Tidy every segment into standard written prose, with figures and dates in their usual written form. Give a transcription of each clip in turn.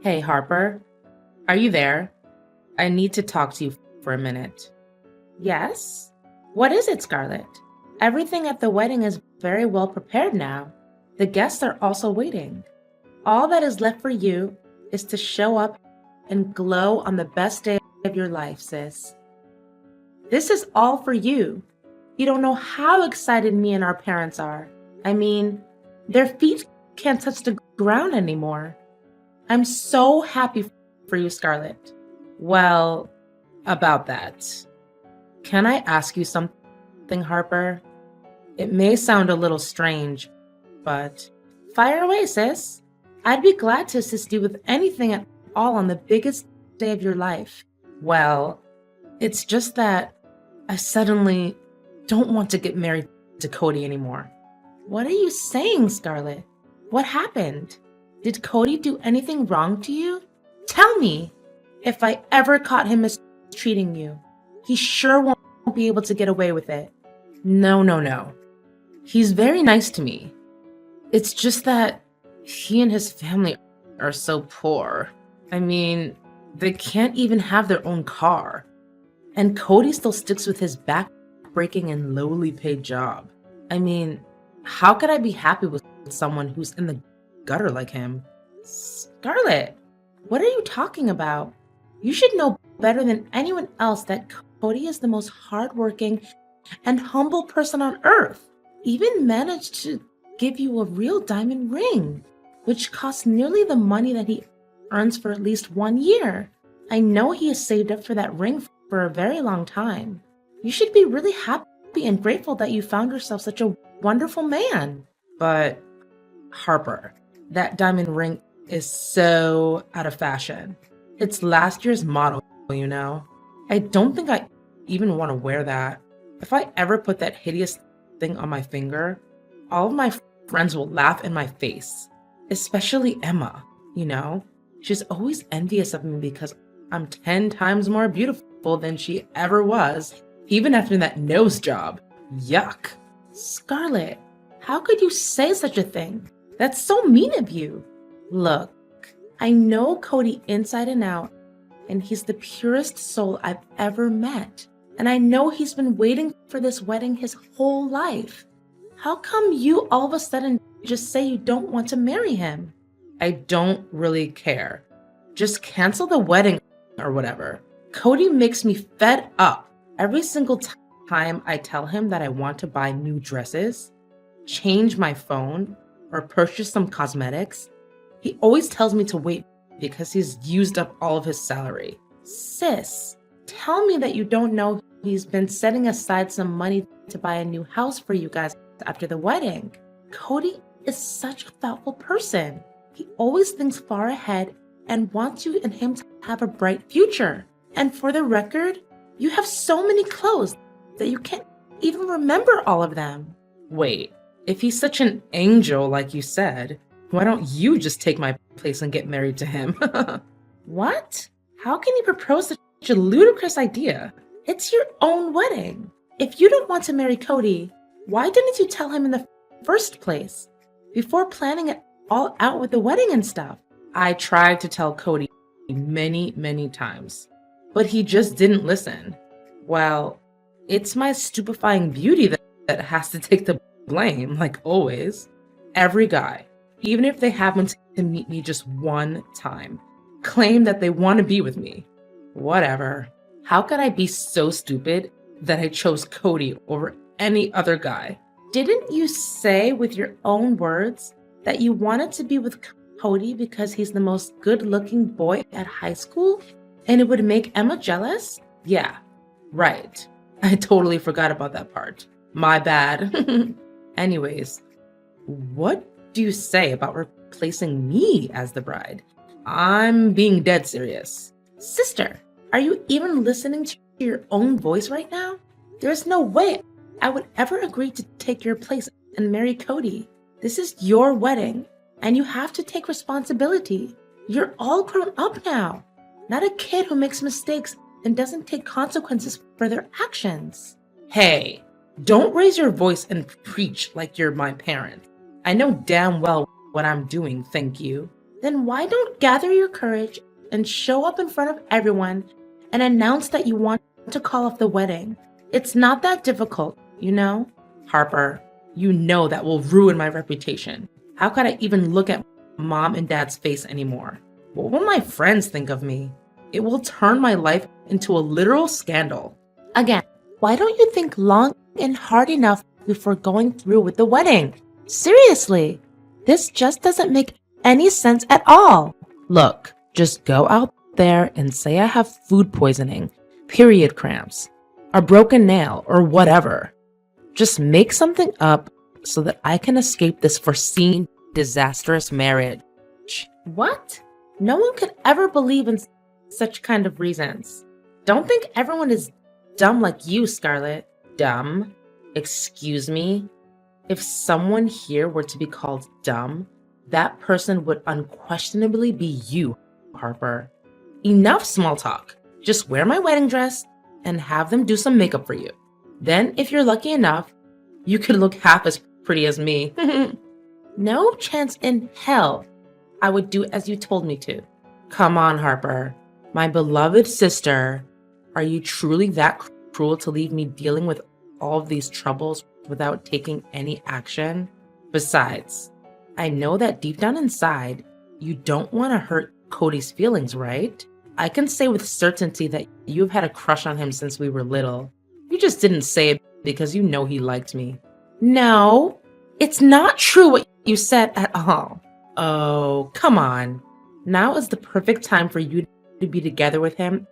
Hey, Harper, are you there? I need to talk to you for a minute. Yes? What is it, Scarlett? Everything at the wedding is very well prepared now. The guests are also waiting. All that is left for you is to show up and glow on the best day of your life, sis. This is all for you. You don't know how excited me and our parents are. I mean, their feet can't touch the ground anymore. I'm so happy for you, Scarlett. Well, about that. Can I ask you something, Harper? It may sound a little strange, but fire away, sis. I'd be glad to assist you with anything at all on the biggest day of your life. Well, it's just that I suddenly don't want to get married to Cody anymore. What are you saying, Scarlett? What happened? Did Cody do anything wrong to you? Tell me! If I ever caught him mistreating you, he sure won't be able to get away with it. No. He's very nice to me. It's just that he and his family are so poor. I mean, they can't even have their own car. And Cody still sticks with his back-breaking and lowly paid job. I mean, how could I be happy with someone who's in the gutter like him? Scarlett, what are you talking about? You should know better than anyone else that Cody is the most hardworking and humble person on earth. Even managed to give you a real diamond ring, which costs nearly the money that he earns for at least 1 year. I know he has saved up for that ring for a very long time. You should be really happy and grateful that you found yourself such a wonderful man. But, Harper, that diamond ring is so out of fashion. It's last year's model, you know. I don't think I even want to wear that. If I ever put that hideous thing on my finger, all of my friends will laugh in my face. Especially Emma, you know. She's always envious of me because I'm 10 times more beautiful than she ever was, even after that nose job. Yuck. Scarlett, how could you say such a thing? That's so mean of you. Look, I know Cody inside and out, and he's the purest soul I've ever met. And I know he's been waiting for this wedding his whole life. How come you all of a sudden just say you don't want to marry him? I don't really care. Just cancel the wedding or whatever. Cody makes me fed up. Every single time I tell him that I want to buy new dresses, change my phone, or purchase some cosmetics, he always tells me to wait because he's used up all of his salary. Sis, tell me that you don't know he's been setting aside some money to buy a new house for you guys after the wedding. Cody is such a thoughtful person. He always thinks far ahead and wants you and him to have a bright future. And for the record, you have so many clothes that you can't even remember all of them. Wait, if he's such an angel like you said, why don't you just take my place and get married to him? What? How can you propose such a ludicrous idea? It's your own wedding. If you don't want to marry Cody, why didn't you tell him in the first place? Before planning it all out with the wedding and stuff. I tried to tell Cody many times, but he just didn't listen. Well, it's my stupefying beauty that has to take the blame, like always. Every guy, even if they happen to meet me just one time, claim that they want to be with me. Whatever. How could I be so stupid that I chose Cody over any other guy? Didn't you say with your own words that you wanted to be with Cody because he's the most good-looking boy at high school and it would make Emma jealous? Yeah, right. I totally forgot about that part. My bad. Anyways, what do you say about replacing me as the bride? I'm being dead serious. Sister, are you even listening to your own voice right now? There's no way I would ever agree to take your place and marry Cody. This is your wedding, and you have to take responsibility. You're all grown up now, not a kid who makes mistakes and doesn't take consequences for their actions. Hey, don't raise your voice and preach like you're my parent. I know damn well what I'm doing, thank you. Then why don't gather your courage and show up in front of everyone and announce that you want to call off the wedding? It's not that difficult, you know? Harper, you know that will ruin my reputation. How could I even look at mom and dad's face anymore? What will my friends think of me? It will turn my life into a literal scandal. Again, why don't you think long and hard enough before going through with the wedding? Seriously, this just doesn't make any sense at all. Look, just go out there and say I have food poisoning, period cramps, a broken nail, or whatever. Just make something up so that I can escape this foreseen disastrous marriage. What? No one could ever believe in such kind of reasons. Don't think everyone is dumb like you, Scarlett. Dumb? Excuse me? If someone here were to be called dumb, that person would unquestionably be you, Harper. Enough small talk. Just wear my wedding dress and have them do some makeup for you. Then, if you're lucky enough, you could look half as pretty as me. No chance in hell I would do as you told me to. Come on, Harper. My beloved sister, are you truly that cruel to leave me dealing with all of these troubles without taking any action? Besides, I know that deep down inside, you don't want to hurt Cody's feelings, right? I can say with certainty that you've had a crush on him since we were little. You just didn't say it because you know he liked me. No, it's not true what you said at all. Oh, come on. Now is the perfect time for you to be together with him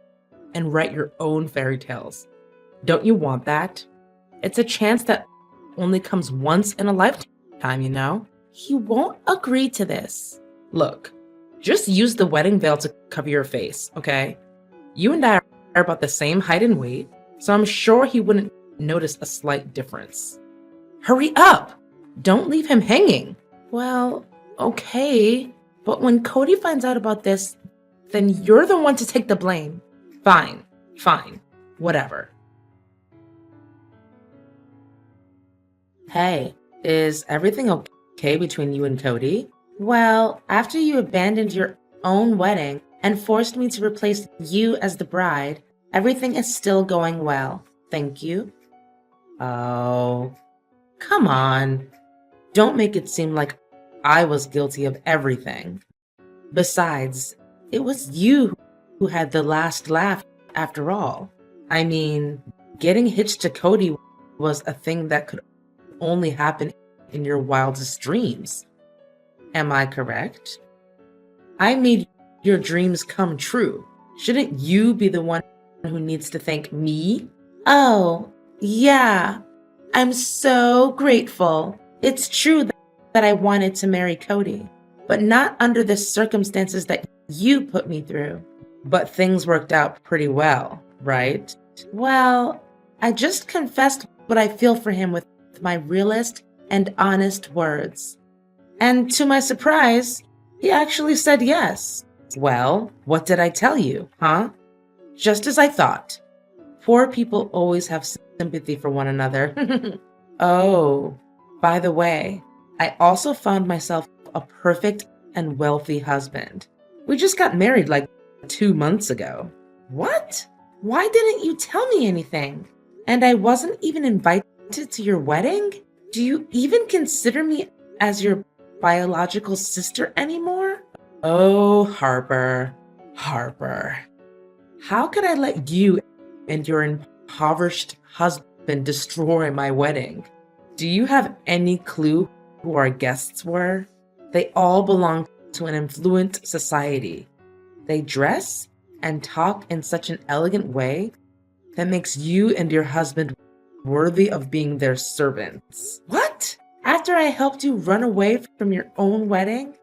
and write your own fairy tales. Don't you want that? It's a chance that only comes once in a lifetime, you know? He won't agree to this. Look, just use the wedding veil to cover your face, okay? You and I are about the same height and weight, so I'm sure he wouldn't notice a slight difference. Hurry up! Don't leave him hanging. Well, okay, but when Cody finds out about this, then you're the one to take the blame. Fine, whatever. Hey, is everything okay between you and Cody? Well, after you abandoned your own wedding and forced me to replace you as the bride, everything is still going well. Thank you. Oh, come on. Don't make it seem like I was guilty of everything. Besides, it was you who had the last laugh after all. I mean, getting hitched to Cody was a thing that could only happen in your wildest dreams. Am I correct? I made your dreams come true. Shouldn't you be the one who needs to thank me? Oh, yeah. I'm so grateful. It's true that I wanted to marry Cody, but not under the circumstances that you put me through. But things worked out pretty well, right? Well, I just confessed what I feel for him with my realest and honest words. And to my surprise, he actually said yes. Well, what did I tell you, huh? Just as I thought. Poor people always have sympathy for one another. Oh, by the way, I also found myself a perfect and wealthy husband. We just got married like 2 months ago. What? Why didn't you tell me anything? And I wasn't even invited to your wedding? Do you even consider me as your biological sister anymore? Oh, Harper. How could I let you and your impoverished husband destroy my wedding? Do you have any clue who our guests were? They all belong to an affluent society. They dress and talk in such an elegant way that makes you and your husband worthy of being their servants. What? After I helped you run away from your own wedding?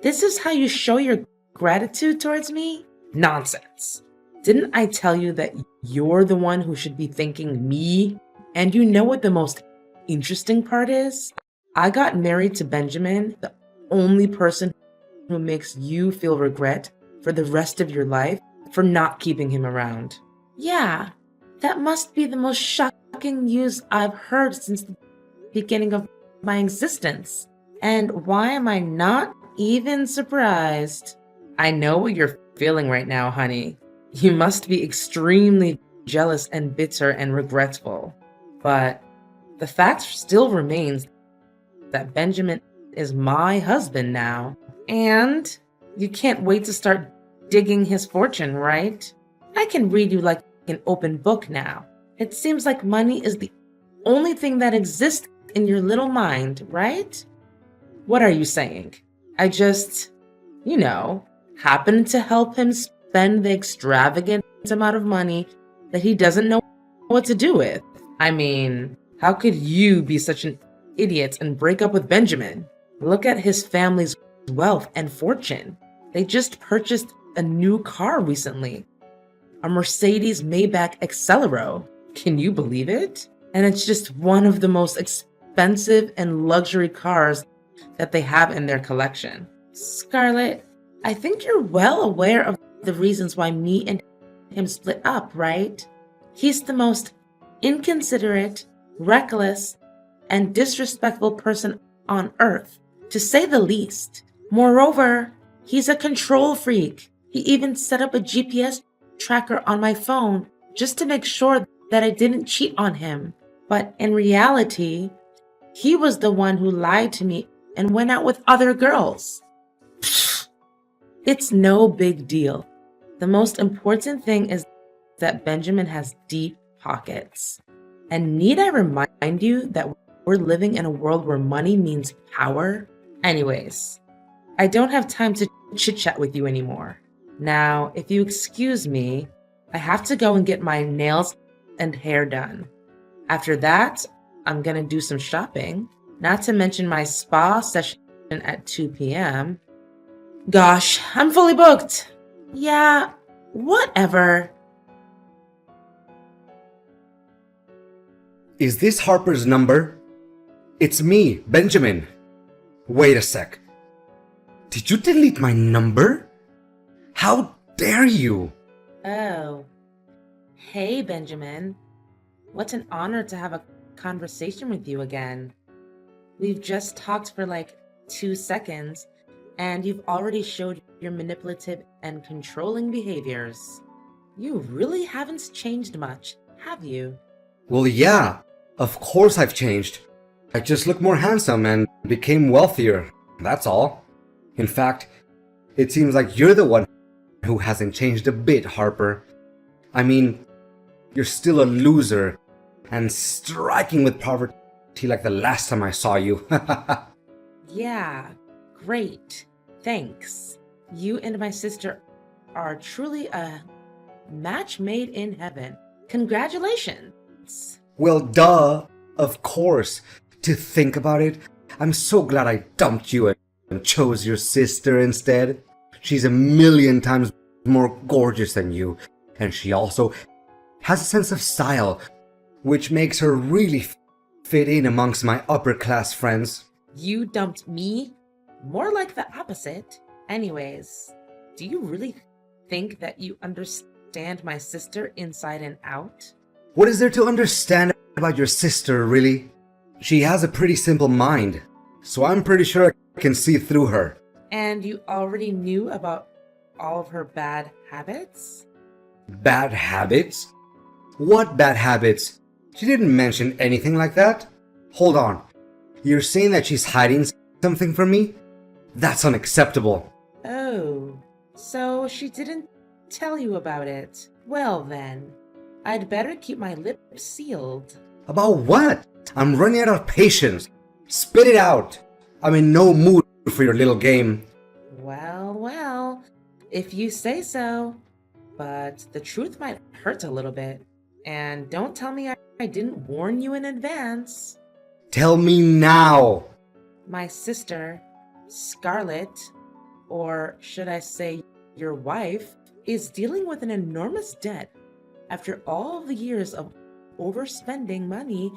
This is how you show your gratitude towards me? Nonsense. Didn't I tell you that you're the one who should be thanking me? And you know what the most interesting part is? I got married to Benjamin, the only person who makes you feel regret for the rest of your life for not keeping him around. Yeah, that must be the most shocking news I've heard since the beginning of my existence. And why am I not even surprised. I know what you're feeling right now, honey. You must be extremely jealous and bitter and regretful. But the fact still remains that Benjamin is my husband now. And you can't wait to start digging his fortune, right? I can read you like an open book now. It seems like money is the only thing that exists in your little mind, right? What are you saying? I just, happened to help him spend the extravagant amount of money that he doesn't know what to do with. I mean, how could you be such an idiot and break up with Benjamin? Look at his family's wealth and fortune. They just purchased a new car recently, a Mercedes Maybach Accelero. Can you believe it? And it's just one of the most expensive and luxury cars that they have in their collection. Scarlett, I think you're well aware of the reasons why me and him split up, right? He's the most inconsiderate, reckless, and disrespectful person on earth, to say the least. Moreover, he's a control freak. He even set up a GPS tracker on my phone just to make sure that I didn't cheat on him. But in reality, he was the one who lied to me and went out with other girls. It's no big deal. The most important thing is that Benjamin has deep pockets. And need I remind you that we're living in a world where money means power? Anyways, I don't have time to chit-chat with you anymore. Now, if you excuse me, I have to go and get my nails and hair done. After that, I'm gonna do some shopping, not to mention my spa session at 2 p.m. Gosh, I'm fully booked. Yeah, whatever. Is this Harper's number? It's me, Benjamin. Wait a sec. Did you delete my number? How dare you? Oh, hey, Benjamin. What an honor to have a conversation with you again. We've just talked for like 2 seconds, and you've already showed your manipulative and controlling behaviors. You really haven't changed much, have you? Well, yeah, of course I've changed. I just look more handsome and became wealthier, that's all. In fact, it seems like you're the one who hasn't changed a bit, Harper. I mean, you're still a loser and striking with poverty like the last time I saw you. Yeah, great. Thanks. You and my sister are truly a match made in heaven. Congratulations. Well, duh, of course. To think about it, I'm so glad I dumped you and chose your sister instead. She's a million times more gorgeous than you, and she also has a sense of style, which makes her really fit in amongst my upper class friends. You dumped me? More like the opposite. Anyways, do you really think that you understand my sister inside and out? What is there to understand about your sister, really? She has a pretty simple mind, so I'm pretty sure I can see through her. And you already knew about all of her bad habits? Bad habits? What bad habits? She didn't mention anything like that. Hold on. You're saying that she's hiding something from me? That's unacceptable. Oh, so she didn't tell you about it. Well then, I'd better keep my lips sealed. About what? I'm running out of patience. Spit it out. I'm in no mood for your little game. Well, if you say so. But the truth might hurt a little bit. And don't tell me I didn't warn you in advance. Tell me now. My sister, Scarlett, or should I say your wife, is dealing with an enormous debt after all the years of overspending money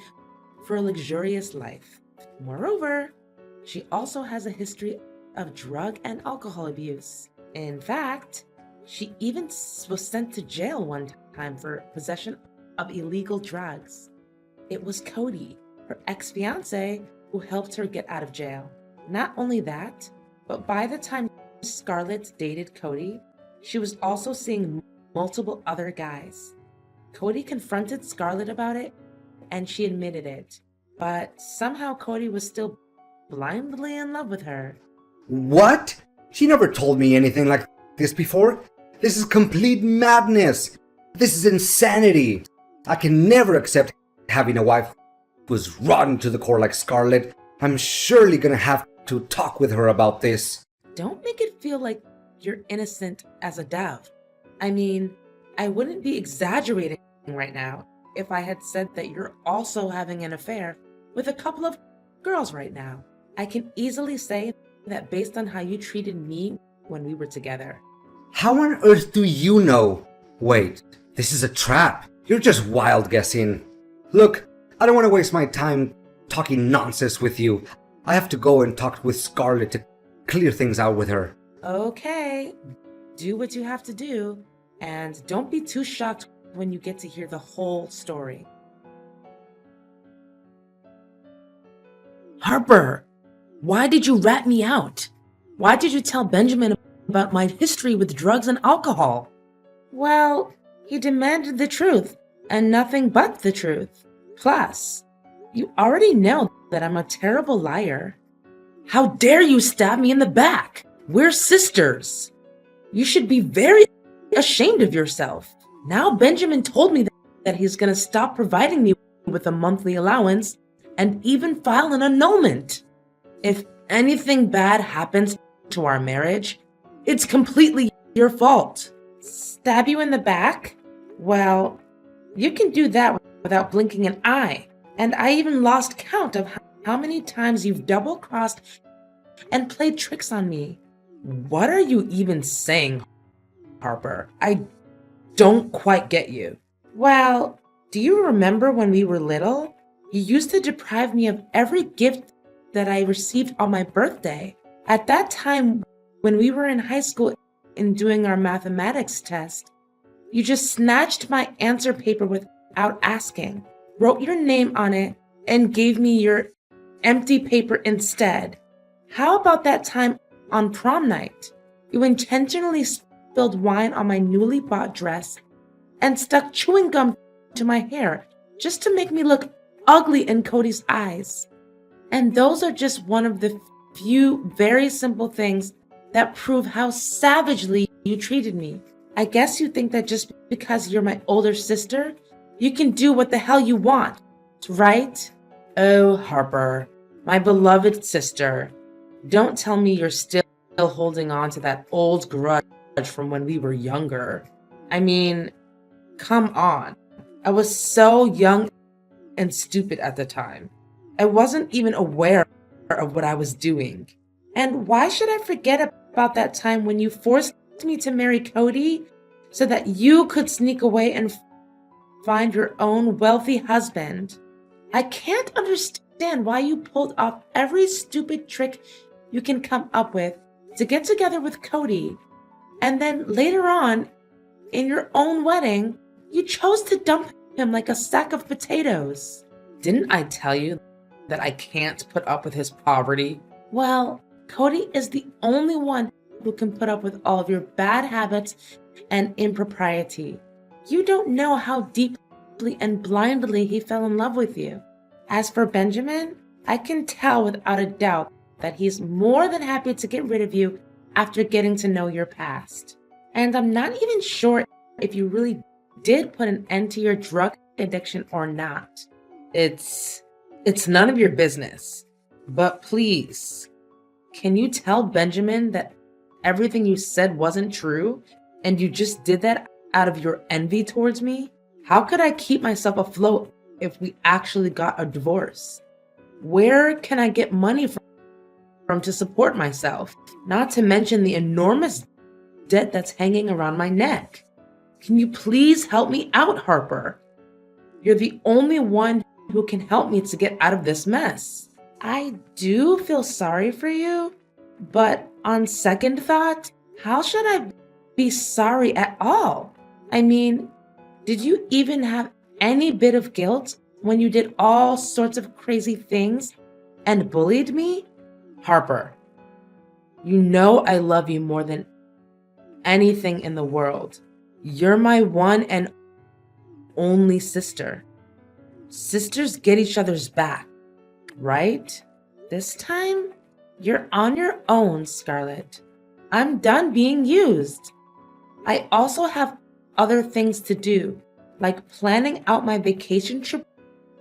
for a luxurious life. Moreover, she also has a history of drug and alcohol abuse. In fact, she even was sent to jail one time for possession of illegal drugs. It was Cody, her ex-fiance, who helped her get out of jail. Not only that, But by the time Scarlett dated Cody, she was also seeing multiple other guys. Cody confronted Scarlett about it, and she admitted it. But somehow Cody was still blindly in love with her. What? She never told me anything like this before. This is complete madness. This is insanity. I can never accept having a wife who's rotten to the core like Scarlett. I'm surely gonna have to talk with her about this. Don't make it feel like you're innocent as a dove. I mean, I wouldn't be exaggerating right now if I had said that you're also having an affair with a couple of girls right now. I can easily say that based on how you treated me when we were together. How on earth do you know? Wait, this is a trap. You're just wild guessing. Look, I don't want to waste my time talking nonsense with you. I have to go and talk with Scarlett to clear things out with her. Okay, do what you have to do, and don't be too shocked when you get to hear the whole story. Harper, why did you rat me out? Why did you tell Benjamin about my history with drugs and alcohol? Well, he demanded the truth, and nothing but the truth. Plus, you already know that I'm a terrible liar. How dare you stab me in the back? We're sisters. You should be very ashamed of yourself. Now Benjamin told me that he's going to stop providing me with a monthly allowance and even file an annulment. If anything bad happens to our marriage, it's completely your fault. Stab you in the back? Well, you can do that without blinking an eye. And I even lost count of how many times you've double-crossed and played tricks on me. What are you even saying, Harper? I don't quite get you. Well, do you remember when we were little? You used to deprive me of every gift that I received on my birthday. At that time, when we were in high school and doing our mathematics test, you just snatched my answer paper without asking, wrote your name on it, and gave me your empty paper instead. How about that time on prom night? You intentionally spilled wine on my newly bought dress and stuck chewing gum to my hair just to make me look ugly in Cody's eyes. And those are just one of the few very simple things that prove how savagely you treated me. I guess you think that just because you're my older sister, you can do what the hell you want, right? Oh, Harper, my beloved sister, don't tell me you're still holding on to that old grudge from when we were younger. I mean, come on. I was so young and stupid at the time. I wasn't even aware of what I was doing. And why should I forget about that time when you forced me to marry Cody so that you could sneak away and find your own wealthy husband? I can't understand why you pulled off every stupid trick you can come up with to get together with Cody. And then later on, in your own wedding, you chose to dump him like a sack of potatoes. Didn't I tell you that I can't put up with his poverty? Well, Cody is the only one who can put up with all of your bad habits and impropriety. You don't know how deeply and blindly he fell in love with you. As for Benjamin, I can tell without a doubt that he's more than happy to get rid of you after getting to know your past. And I'm not even sure if you really did put an end to your drug addiction or not. It's none of your business. But please, can you tell Benjamin that everything you said wasn't true and you just did that out of your envy towards me? How could I keep myself afloat if we actually got a divorce? Where can I get money from to support myself? Not to mention the enormous debt that's hanging around my neck. Can you please help me out, Harper? You're the only one who can help me to get out of this mess. I do feel sorry for you, but on second thought, how should I be sorry at all? I mean, did you even have any bit of guilt when you did all sorts of crazy things and bullied me? Harper, You know I love you more than anything in the world. You're my one and only sister. Sisters get each other's back, right? This time, you're on your own, Scarlett. I'm done being used. I also have other things to do, like planning out my vacation trip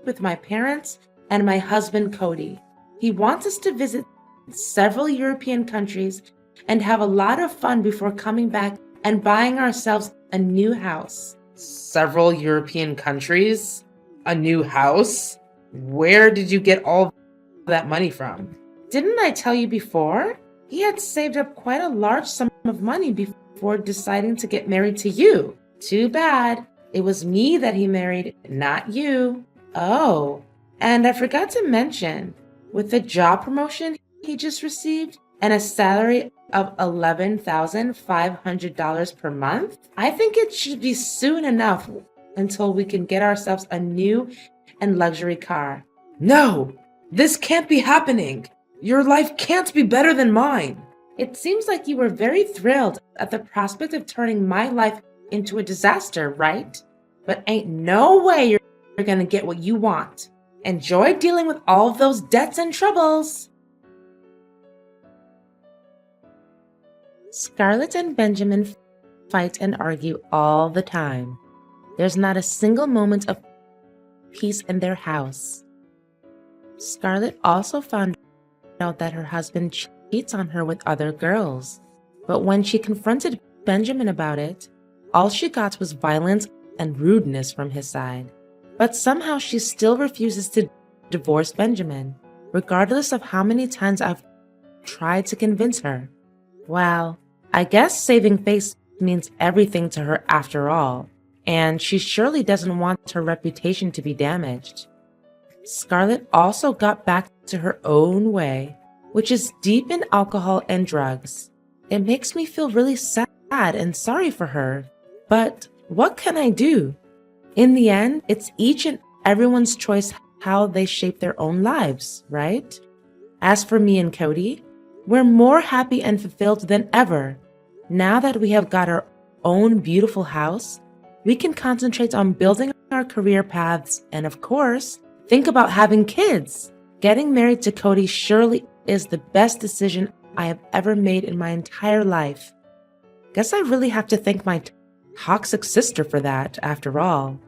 with my parents and my husband, Cody. He wants us to visit several European countries and have a lot of fun before coming back and buying ourselves a new house. Several European countries? A new house? Where did you get all that money from? Didn't I tell you before? He had saved up quite a large sum of money before deciding to get married to you. Too bad. It was me that he married, not you. Oh, and I forgot to mention, with the job promotion he just received and a salary of $11,500 per month, I think it should be soon enough until we can get ourselves a new and luxury car. No, this can't be happening. Your life can't be better than mine. It seems like you were very thrilled at the prospect of turning my life into a disaster, right? But ain't no way you're gonna get what you want. Enjoy dealing with all of those debts and troubles. Scarlett and Benjamin fight and argue all the time. There's not a single moment of peace in their house. Scarlett also found out that her husband cheats on her with other girls. But when she confronted Benjamin about it, all she got was violence and rudeness from his side. But somehow she still refuses to divorce Benjamin, regardless of how many times I've tried to convince her. Well, I guess saving face means everything to her after all, and she surely doesn't want her reputation to be damaged. Scarlett also got back to her own way, which is deep in alcohol and drugs. It makes me feel really sad and sorry for her, but what can I do? In the end, it's each and everyone's choice how they shape their own lives, right? As for me and Cody, we're more happy and fulfilled than ever. Now that we have got our own beautiful house, we can concentrate on building our career paths and, of course, think about having kids. Getting married to Cody surely is the best decision I have ever made in my entire life. Guess I really have to thank my toxic sister for that, after all.